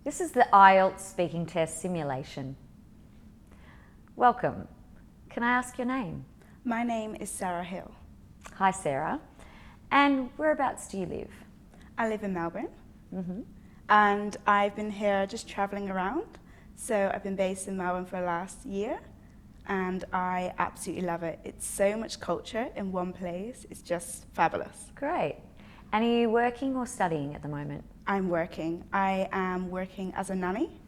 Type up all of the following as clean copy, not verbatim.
This is the Ielts speaking test simulation. Welcome. Can I ask your name? My name is Sarah Hill. Hi, Sarah. And whereabouts do you live? I live in Melbourne, and I've been here just traveling around. So I've been based in Melbourne for the last year, and I absolutely love it. It's so much culture in one place. It's just fabulous. Great. And are you working or studying at the moment? I'm working. I am working as a nanny,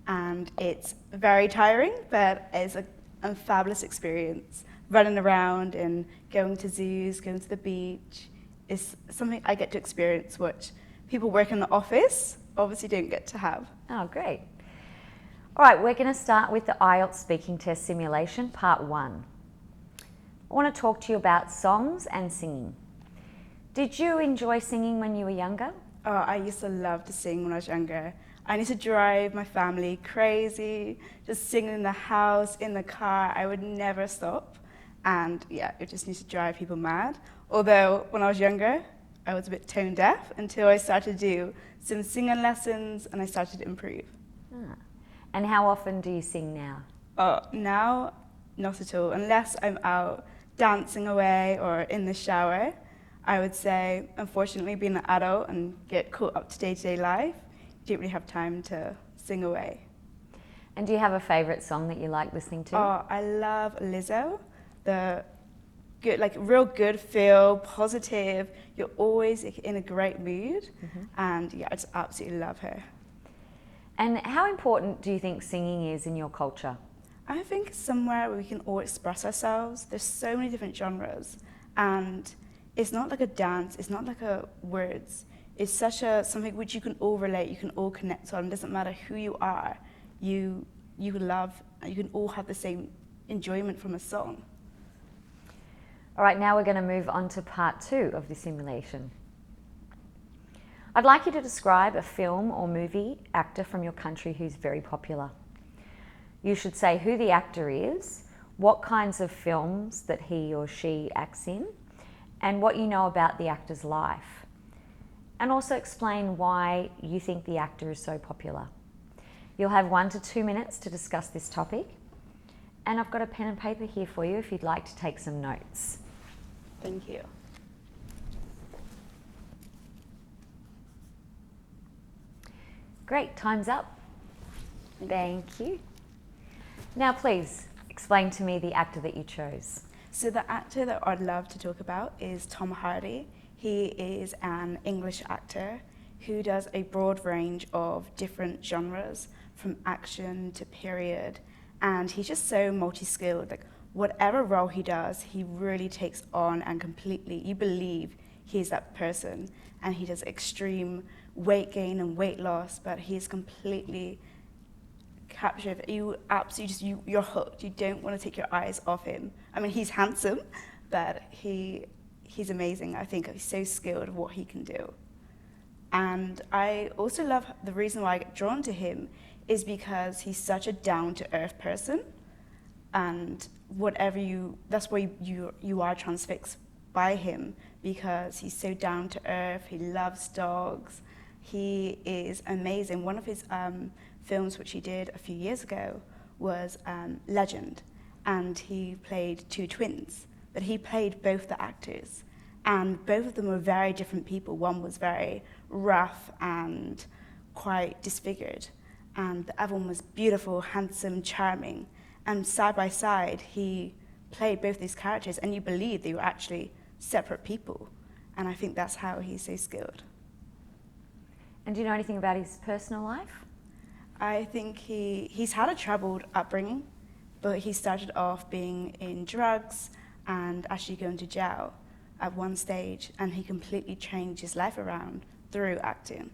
and it's very tiring, but it's a fabulous experience. Running around and going to zoos, going to the beach is something I get to experience, which people working in the office obviously don't get to have. Oh, great. All right, we're going to start with the IELTS speaking test simulation, part 1. I want to talk to you about songs and singing. Did you enjoy singing when you were younger? Oh, I used to love to sing when I was younger. I used to drive my family crazy, just singing in the house, in the car. I would never stop. And yeah, it just used to drive people mad. Although when I was younger, I was a bit tone deaf until I started to do some singing lessons and I started to improve. Ah. And how often do you sing now? Oh, now, not at all. Unless I'm out dancing away or in the shower, I would say, unfortunately, being an adult and get caught up to day-to-day life, you don't really have time to sing away. And do you have a favourite song that you like listening to? Oh, I love Lizzo. The good, like real good feel, positive. You're always in a great mood, and yeah, I just absolutely love her. And how important do you think singing is in your culture? I think it's somewhere where we can all express ourselves. There's so many different genres, and it's not like a dance. It's not like a words. It's such a something which you can all relate. You can all connect on. It doesn't matter who you are. You love. You can all have the same enjoyment from a song. All right, now we're going to move on to part 2 of the simulation. I'd like you to describe a film or movie actor from your country who's very popular. You should say who the actor is, what kinds of films that he or she acts in, and what you know about the actor's life. And also explain why you think the actor is so popular. You'll have 1 to 2 minutes to discuss this topic. And I've got a pen and paper here for you if you'd like to take some notes. Thank you. Great, time's up. Thank you. Now please, explain to me the actor that you chose. So the actor that I'd love to talk about is Tom Hardy. He is an English actor who does a broad range of different genres, from action to period, and he's just so multi-skilled. Like whatever role he does, he really takes on and completely, you believe he's that person, and he does extreme weight gain and weight loss, but he's completely captured. You absolutely just, you're hooked. You don't want to take your eyes off him. I mean, he's handsome, but he's amazing. I think he's so skilled at what he can do. And I also love the reason why I get drawn to him is because he's such a down-to-earth person, and that's why you are transfixed by him, because he's so down to earth. He loves dogs. He is amazing. One of his films which he did a few years ago was Legend, and he played 2 twins, but he played both the actors, and both of them were very different people. One was very rough and quite disfigured, and the other one was beautiful, handsome, charming. And side by side, he played both these characters, and you believe they were actually separate people. And I think that's how he's so skilled. And do you know anything about his personal life? I think he's had a troubled upbringing, but he started off being in drugs and actually going to jail at one stage, and he completely changed his life around through acting.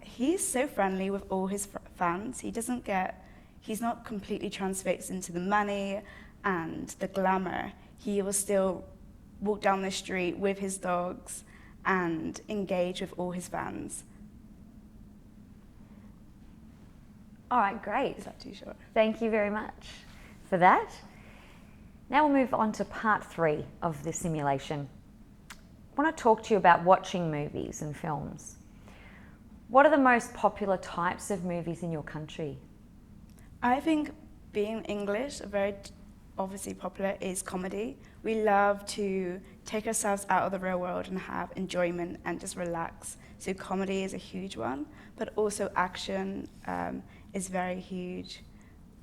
He's so friendly with all his fans. He's not completely transfixed into the money and the glamour. He will still walk down the street with his dogs and engage with all his fans. All right, great. Is that too short? Thank you very much for that. Now we'll move on to part 3 of the simulation. I want to talk to you about watching movies and films. What are the most popular types of movies in your country? I think being English, very obviously popular is comedy. We love to take ourselves out of the real world and have enjoyment and just relax. So comedy is a huge one, but also action is very huge.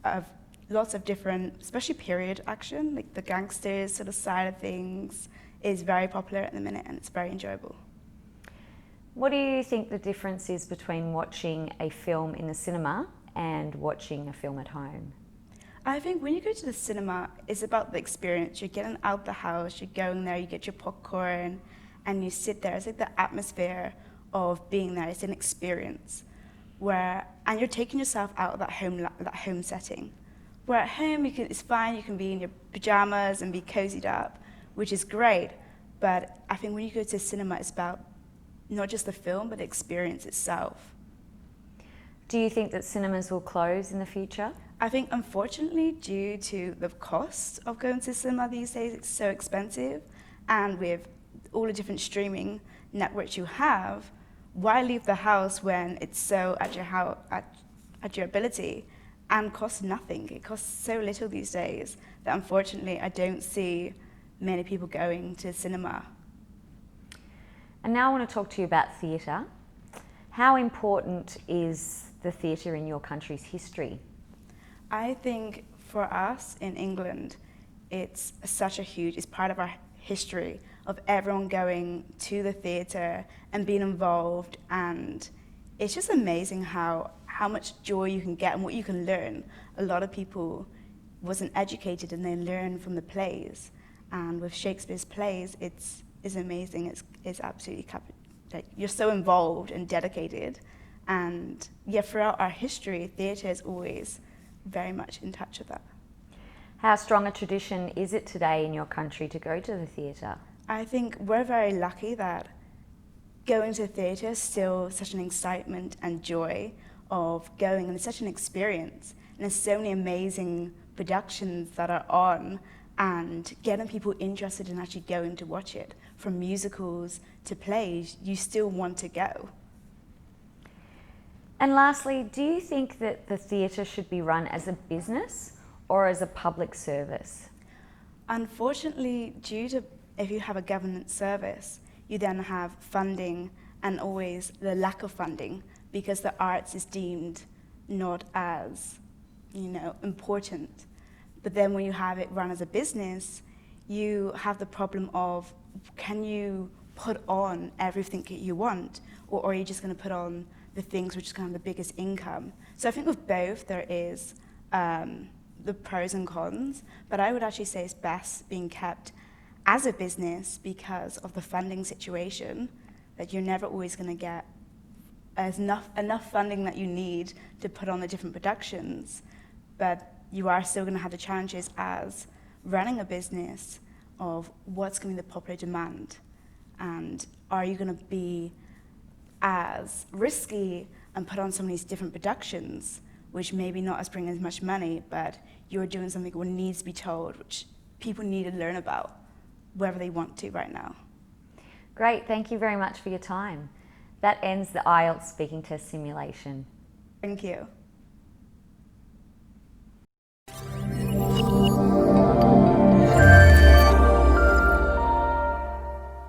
Of lots of different, especially period action, like the gangsters sort of side of things is very popular at the minute and it's very enjoyable. What do you think the difference is between watching a film in the cinema and watching a film at home? I think when you go to the cinema, it's about the experience. You're getting out the house, you're going there, you get your popcorn, and you sit there. It's like the atmosphere of being there. It's an experience and you're taking yourself out of that home setting. Where at home, it's fine. You can be in your pajamas and be cozied up, which is great. But I think when you go to the cinema, it's about not just the film, but the experience itself. Do you think that cinemas will close in the future? I think, unfortunately, due to the cost of going to cinema these days, it's so expensive. And with all the different streaming networks you have, why leave the house when it's so at your ability and costs nothing? It costs so little these days that, unfortunately, I don't see many people going to cinema. And now I want to talk to you about theatre. How important is the theatre in your country's history? I think for us in England, it's part of our history of everyone going to the theatre and being involved, and it's just amazing how much joy you can get and what you can learn. A lot of people wasn't educated and they learn from the plays, and with Shakespeare's plays, it's amazing. It's absolutely like you're so involved and dedicated, and yeah, throughout our history, theatre is always very much in touch with that. How strong a tradition is it today in your country to go to the theatre? I think we're very lucky that going to the theatre is still such an excitement and joy of going, and it's such an experience. And there's so many amazing productions that are on, and getting people interested in actually going to watch it. From musicals to plays, you still want to go. And lastly, do you think that the theatre should be run as a business or as a public service? Unfortunately, if you have a government service, you then have funding and always the lack of funding because the arts is deemed not as, important. But then when you have it run as a business, you have the problem of, can you put on everything that you want, or are you just going to put on the things which is kind of the biggest income? So I think with both there is the pros and cons, but I would actually say it's best being kept as a business because of the funding situation, that you're never always going to get enough funding that you need to put on the different productions, but you are still going to have the challenges as running a business of what's going to be the popular demand, and are you going to be as risky and put on some of these different productions which maybe not as bring as much money, but you're doing something what needs to be told, which people need to learn about whether they want to right now. Great, thank you very much for your time. That ends the Ielts speaking test simulation. Thank you.